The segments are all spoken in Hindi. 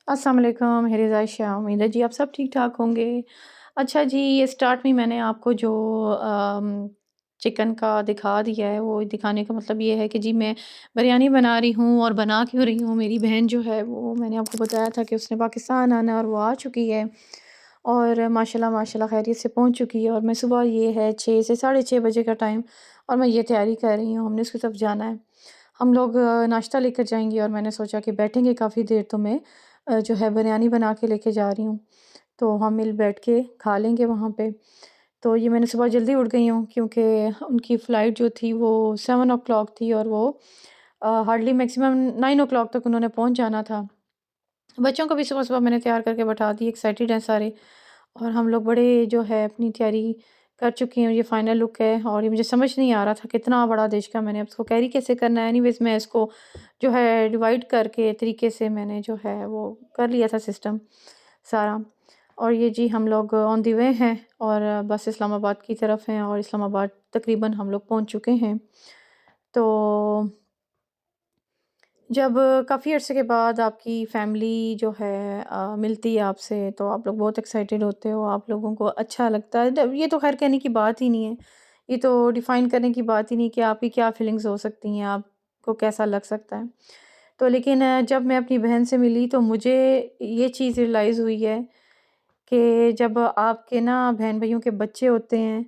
अस्सलाम वालेकुम, मेरी ज़ायशा, उम्मीद है जी आप सब ठीक-ठाक होंगे। अच्छा जी, ये स्टार्ट में मैंने आपको जो चिकन का दिखा दिया है, वो दिखाने का मतलब ये है कि जी मैं बिरयानी बना रही हूँ और बना क्यों रही हूँ। मेरी बहन जो है वो मैंने आपको बताया था कि उसने पाकिस्तान आना है और वो आ चुकी है और माशाल्लाह माशाल्लाह खैरियत से पहुँच चुकी है और मैं सुबह ये है 6 से साढ़े 6 बजे का टाइम और मैं ये तैयारी कर रही हूँ, हमने उसकी तरफ जाना है। हम लोग नाश्ता लेकर जाएँगे और मैंने सोचा कि बैठेंगे काफ़ी देर तो मैं जो है बिरयानी बना के लेके जा रही हूँ। तो हम मिल बैठ के खा लेंगे वहाँ पे। तो ये मैंने सुबह जल्दी उठ गई हूँ क्योंकि उनकी फ़्लाइट जो थी वो 7 ओ क्लॉक थी और वो हार्डली मैक्सिमम 9 ओ क्लॉक तक उन्होंने पहुँच जाना था। बच्चों को भी सुबह-सुबह मैंने तैयार करके बैठा दी, एक्साइटेड हैं सारे और हम लोग बड़े जो है अपनी तैयारी कर चुके हैं। ये फाइनल लुक है और ये मुझे समझ नहीं आ रहा था कितना बड़ा डिश का मैंने अब इसको कैरी कैसे करना है। एनीवेज़ मैं इसको जो है डिवाइड करके तरीके से मैंने जो है वो कर लिया था सिस्टम सारा। और ये जी हम लोग ऑन द वे हैं और बस इस्लामाबाद की तरफ हैं और इस्लामाबाद तकरीबन हम लोग पहुँच चुके हैं। तो जब काफ़ी अरसे के बाद आपकी फैमिली जो है मिलती है आपसे तो आप लोग बहुत एक्साइटेड होते हो, आप लोगों को अच्छा लगता है। ये तो खैर कहने की बात ही नहीं है, ये तो डिफ़ाइन करने की बात ही नहीं कि आपकी क्या फीलिंग्स हो सकती हैं, आपको कैसा लग सकता है। तो लेकिन जब मैं अपनी बहन से मिली तो मुझे ये चीज़ रियलाइज़ हुई है कि जब आपके ना बहन-भाइयों के बच्चे होते हैं,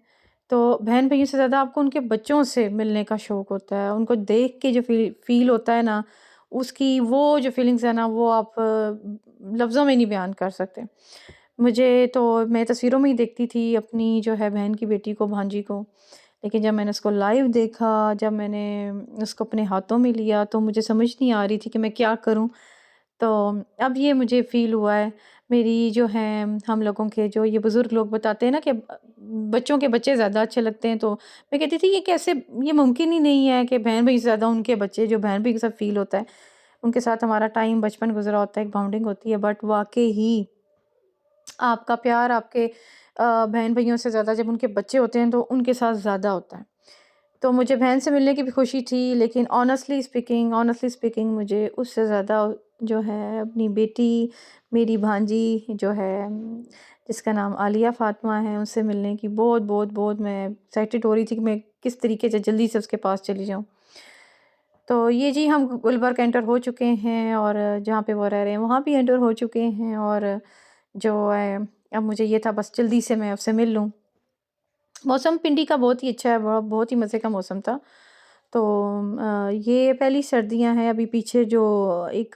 तो बहन-भाइयों से ज़्यादा आपको उनके बच्चों से मिलने का शौक होता है। उनको देख के जो फ़ील होता है ना, उसकी वो जो फ़ीलिंग्स है ना, वो आप लफ्ज़ों में नहीं बयान कर सकते। मुझे तो मैं तस्वीरों में ही देखती थी अपनी जो है बहन की बेटी को, भांजी को। लेकिन जब मैंने उसको लाइव देखा, जब मैंने उसको अपने हाथों में लिया, तो मुझे समझ नहीं आ रही थी कि मैं क्या करूँ? तो अब ये मुझे फ़ील हुआ है, मेरी जो हैं हम लोगों के जो ये बुज़ुर्ग लोग बताते हैं ना कि बच्चों के बच्चे ज़्यादा अच्छे लगते हैं, तो मैं कहती थी ये कैसे ये मुमकिन ही नहीं है कि बहन-भाई से ज़्यादा उनके बच्चे जो बहन-भाई के साथ फ़ील होता है, उनके साथ हमारा टाइम बचपन गुज़रा होता है, एक बॉन्डिंग होती है बट वाक़ई ही आपका प्यार आपके बहन-भाइयों से ज़्यादा जब उनके बच्चे होते हैं, तो उनके साथ ज़्यादा होता है। तो मुझे बहन से मिलने की भी खुशी थी, लेकिन ऑनेस्टली स्पीकिंग मुझे उससे ज़्यादा जो है अपनी बेटी, मेरी भांजी जो है जिसका नाम आलिया फ़ातिमा है, उससे मिलने की बहुत मैं एक्साइटेड हो रही थी कि मैं किस तरीके से जल्दी से उसके पास चली जाऊँ। तो ये जी हम गुलबर्ग एंटर हो चुके हैं और जहाँ पे वो रह रहे हैं, वहाँ भी एंटर हो चुके हैं और जो है अब मुझे ये था बस जल्दी से मैं उससे मिल लूँ। मौसम पिंडी का बहुत ही अच्छा है, बहुत ही मज़े का मौसम था। तो ये पहली सर्दियाँ हैं, अभी पीछे जो एक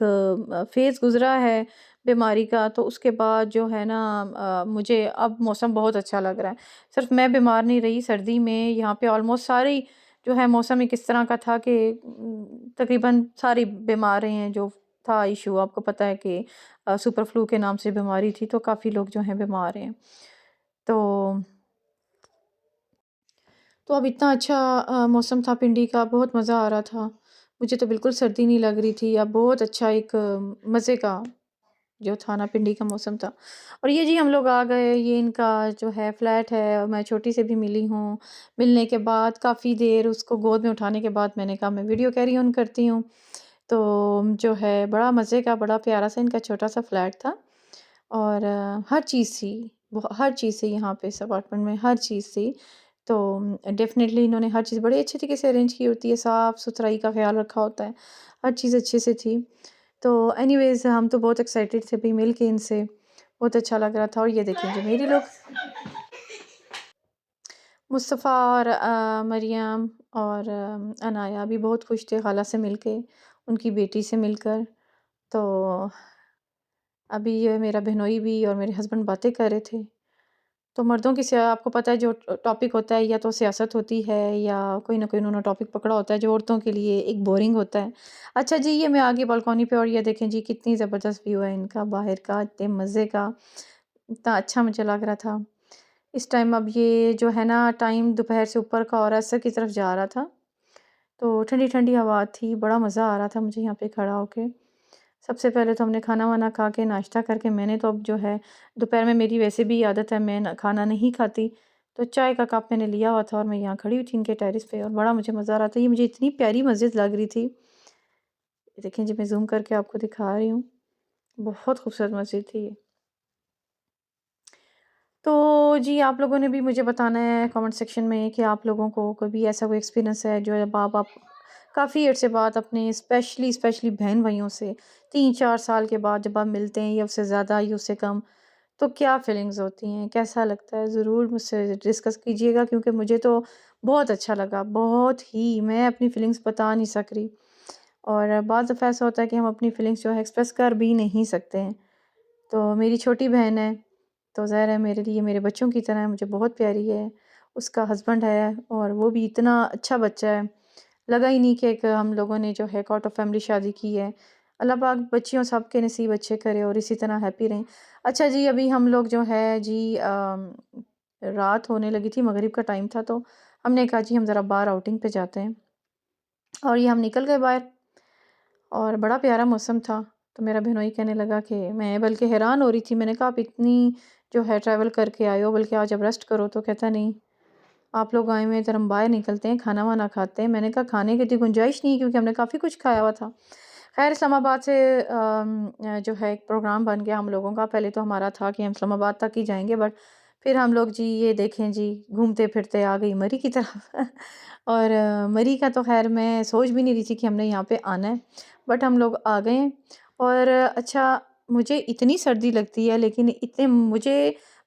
फ़ेज़ गुज़रा है बीमारी का, तो उसके बाद जो है ना मुझे अब मौसम बहुत अच्छा लग रहा है। सिर्फ़ मैं बीमार नहीं रही सर्दी में, यहाँ पे ऑलमोस्ट सारे ही जो है मौसम एक इस तरह का था कि तकरीबन सारे बीमार रहे हैं, जो था इश्यू आपको पता है कि सुपर फ्लू के नाम से बीमारी थी, तो काफ़ी लोग जो हैं बीमार हैं। तो अब इतना अच्छा मौसम था पिंडी का, बहुत मज़ा आ रहा था। मुझे तो बिल्कुल सर्दी नहीं लग रही थी, अब बहुत अच्छा एक मज़े का जो था ना पिंडी का मौसम था। और ये जी हम लोग आ गए, ये इनका जो है फ्लैट है और मैं छोटी से भी मिली हूँ। मिलने के बाद काफ़ी देर उसको गोद में उठाने के बाद मैंने कहा मैं वीडियो कैरी ऑन करती हूँ। तो जो है बड़ा मज़े का, बड़ा प्यारा-सा इनका छोटा-सा फ्लैट था और हर चीज़ थी, हर चीज़ थी यहाँ पे इस अपार्टमेंट में, हर चीज़ थी। तो डेफ़िनेटली इन्होंने हर चीज़ बड़े अच्छे तरीके से अरेंज की होती है, साफ़-सुथराई का ख़्याल रखा होता है, हर चीज़ अच्छे से थी। तो एनीवेज़ हम तो बहुत एक्साइटेड थे भई मिल के इनसे, बहुत अच्छा लग रहा था और ये देखें जो मेरे लोग मुस्तफ़ा और मरियम और अनाया भी बहुत खुश थे खाला से मिलके, उनकी बेटी से मिलकर। तो अभी ये मेरा बहनोई भी और मेरे हस्बैंड बातें कर रहे थे। तो मर्दों की सिया आपको पता है जो टॉपिक होता है या तो सियासत होती है या कोई ना कोई उन्होंने टॉपिक पकड़ा होता है जो औरतों के लिए एक बोरिंग होता है। अच्छा जी ये मैं आ गई बालकनी पे और ये देखें जी कितनी ज़बरदस्त व्यू है इनका बाहर का, इतने मज़े का, इतना अच्छा मुझे लग रहा था। इस टाइम अब ये जो है ना टाइम दोपहर से ऊपर का और असर की तरफ जा रहा था। तो ठंडी-ठंडी हवा थी, बड़ा मज़ा आ रहा था मुझे यहाँ पे खड़ा होके। सबसे पहले तो हमने खाना-वाना खा के नाश्ता करके मैंने तो अब जो है दोपहर में मेरी वैसे भी आदत है मैं न खाना नहीं खाती, तो चाय का कप मैंने लिया हुआ था और मैं यहाँ खड़ी हुई थी इनके टेरेस पे और बड़ा मुझे मज़ा आ रहा था। ये मुझे इतनी प्यारी मस्जिद लग रही थी। देखिए जी मैं ज़ूम करके आपको दिखा रही हूँ। बहुत खूबसूरत मस्जिद थी ये। तो जी, आप लोगों ने भी मुझे बताना है कमेंट सेक्शन में कि आप लोगों को कभी ऐसा कोई एक्सपीरियंस है जो जब आप काफ़ी अर्से बाद अपने स्पेशली स्पेशली बहन-भाइयों से 3-4 साल के बाद जब आप मिलते हैं या उससे ज़्यादा या उससे कम, तो क्या फीलिंग्स होती हैं? कैसा लगता है? ज़रूर मुझसे डिस्कस कीजिएगा क्योंकि मुझे तो बहुत अच्छा लगा, बहुत ही मैं अपनी फीलिंग्स बता नहीं सक रही और बाज़ दफ़ा ऐसा होता है कि हम अपनी फीलिंग्स जो है एक्सप्रेस कर भी नहीं सकते हैं। तो मेरी छोटी बहन है, तो ज़ाहिर है मेरे लिए मेरे बच्चों की तरह है, मुझे बहुत प्यारी है। उसका हस्बैंड है और वो भी इतना अच्छा बच्चा है। लगा ही नहीं कि एक हम लोगों ने जो है आउट ऑफ फैमिली शादी की है। अल्लाह पाक बच्चियों सबके नसीब अच्छे करे और इसी तरह हैप्पी रहें। अच्छा जी, अभी हम लोग जो है जी रात होने लगी थी, मगरिब का टाइम था तो हमने कहा जी हम ज़रा बाहर आउटिंग पे जाते हैं और ये हम निकल गए बाहर और बड़ा प्यारा मौसम था। तो मेरा बहनोई कहने लगा कि मैं बल्कि हैरान हो रही थी, मैंने कहा आप इतनी जो है ट्रैवल करके आए हो, बल्कि आज आप रेस्ट करो, तो कहता नहीं आप लोग आए हुए हैं इधर हम बाहर निकलते हैं, खाना-वाना खाते हैं। मैंने कहा खाने की इतनी गुंजाइश नहीं है क्योंकि हमने काफ़ी कुछ खाया हुआ था। ख़ैर इस्लामाबाद से जो है एक प्रोग्राम बन गया हम लोगों का। पहले तो हमारा था कि हम इस्लामाबाद तक ही जाएँगे बट फिर हम लोग जी ये देखें जी घूमते-फिरते आ गई मरी की तरफ और मरी का तो ख़ैर मैं सोच भी नहीं रही थी कि हमने यहाँ पे आना है। बट हम लोग आ गए हैं और अच्छा मुझे इतनी सर्दी लगती है लेकिन इतने मुझे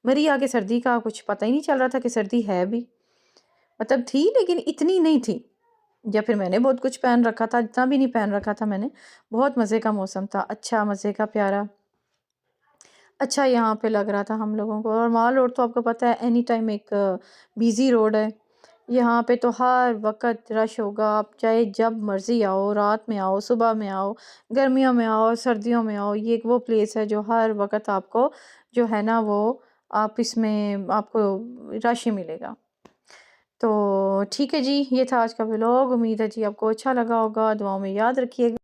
मरी आके सर्दी का कुछ पता ही नहीं चल रहा था कि सर्दी है भी। मतलब थी लेकिन इतनी नहीं थी। या फिर मैंने बहुत कुछ पहन रखा था, इतना भी नहीं पहन रखा था मैंने। बहुत मज़े का मौसम था, अच्छा मज़े का प्यारा, अच्छा यहाँ पे लग रहा था हम लोगों को और माल रोड तो आपको पता है एनी टाइम एक बिज़ी रोड है। यहाँ पे तो हर वक़्त रश होगा, आप चाहे जब मर्ज़ी आओ, रात में आओ, सुबह में आओ, गर्मियों में आओ, सर्दियों में आओ, ये एक वो प्लेस है जो हर वक़्त आपको जो है ना वो आप इसमें आपको रश ही मिलेगा। तो ठीक है जी, ये था आज का व्लॉग। उम्मीद है जी आपको अच्छा लगा होगा। दुआओं में याद रखिएगा।